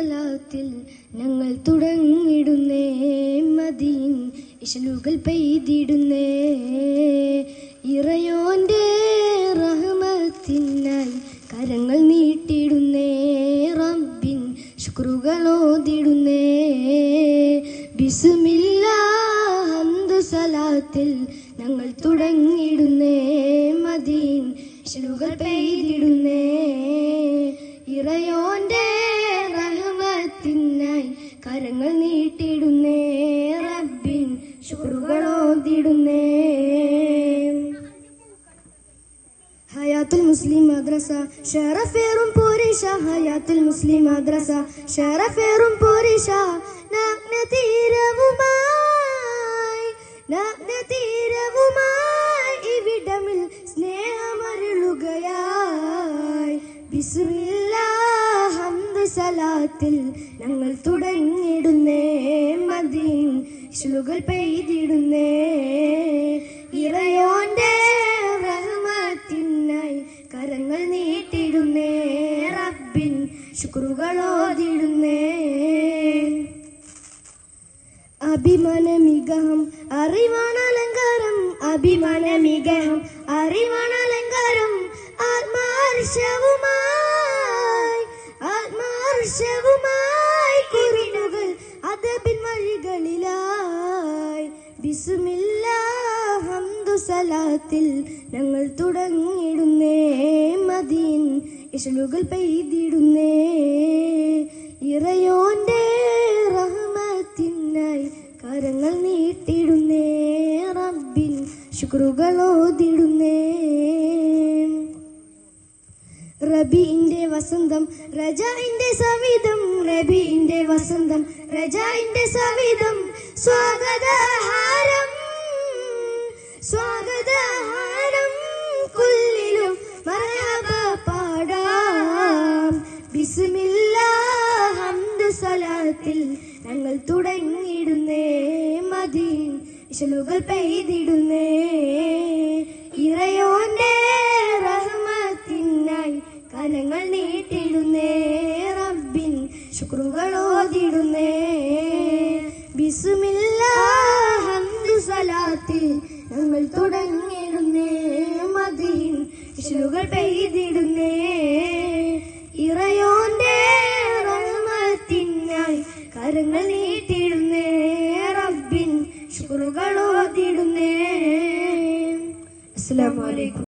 സലാത്തിൽ ഞങ്ങൾ തുടങ്ങിടുന്നേ മദീൻ ഇശലുകൾ പെയ്തിടുന്നേ ഇറയോന്റെ റഹ്മത്തിനായി കരങ്ങൾ നീട്ടിടുന്നേ റബ്ബിൻ ശുക്രുകളോതിടുന്നേ ബിസ്മില്ലാഹ് ഹംദു സലാത്തിൽ ഞങ്ങൾ തുടങ്ങിടുന്നേ മദീൻ ഇശലുകൾ പെയ്തിടുന്നേ ഇറയോന്റെ റഹ്മത്തിനായി കരങ്ങൾ നീട്ടിടുന്നേ റബ്ബിൻ ശുക്രുകളോതിടുന്നേ ഹയാത്തുൽ മുസ്ലിം മദ്രസ ഷറഫേറും പോരിഷ ഹയാത്തുൽ മുസ്ലിം മദ്രസ ഷറഫേറും പോരിഷ നഗ്നതീരവുമായി ഇവിടമിൽ സ്നേഹമരുളുകയായി ബിസ്മില്ലാഹ് ഹംദ് സലാത്തിൽ ഞങ്ങൾ തുടങ്ങിടുന്നേ മദീൻ ഇശലുകൾ പെയ്തിടുന്നേ ഇറയോന്റെ റഹ്മത്തിനായി കരങ്ങൾ നീട്ടിടുന്നേ റബ്ബിൻ ശുക്രുകളോതിടുന്നേ അഭിമാനമികഹം അറിവാണലങ്കാരം അഭിമാനമികഹം അറിവാണലങ്കാരം ആത്മാർഷവുമായി കുറിനുകൾ അദബിൻ വഴികളിലായി ബിസ്മില്ലാഹ് ഹംദു സലാത്തിൽ ഞങ്ങൾ തുടങ്ങിടുന്നേ മദീൻ ഇശലുകൾ പെയ്തിടുന്നേ ഇറയോന്റെ റഹ്മത്തിനായി കരങ്ങൾ നീട്ടിടുന്നേ റബ്ബിൻ ശുക്രുകളോതിടുന്നേ റബീഇന്റെ വസന്തം റജാഇന്റെ സവിധം റബീഇന്റെ വസന്തം റജാഇന്റെ സവിധം സ്വാഗതഹാരം കുല്ലിലും മർഹബ പാടാം ബിസ്മില്ലാഹ് ഹംദ് സലാത്തിൽ ഞങ്ങൾ തുടങ്ങിടുന്നേ മദീൻ ഇശലുകൾ പെയ്തിടുന്നേ ഇറയോന്റെ റഹ്മത്തിനായി കരങ്ങൾ നീട്ടിടുന്നേ റബ്ബിൻ ശുക്രുകളോതിടുന്നേ ബിസ്മില്ലാഹ് ഹംദു സലാത്തിൽ ഞങ്ങൾ തുടങ്ങിടുന്നേ മദീൻ ഇശലുകൾ പെയ്തിടുന്നേ ഇറയോന്റെ റഹ്മത്തിനായി കരങ്ങൾ നീട്ടിടുന്നേ റബ്ബിൻ ശുക്രുകളോതിടുന്നേ. അസ്സലാമു അലൈക്കും.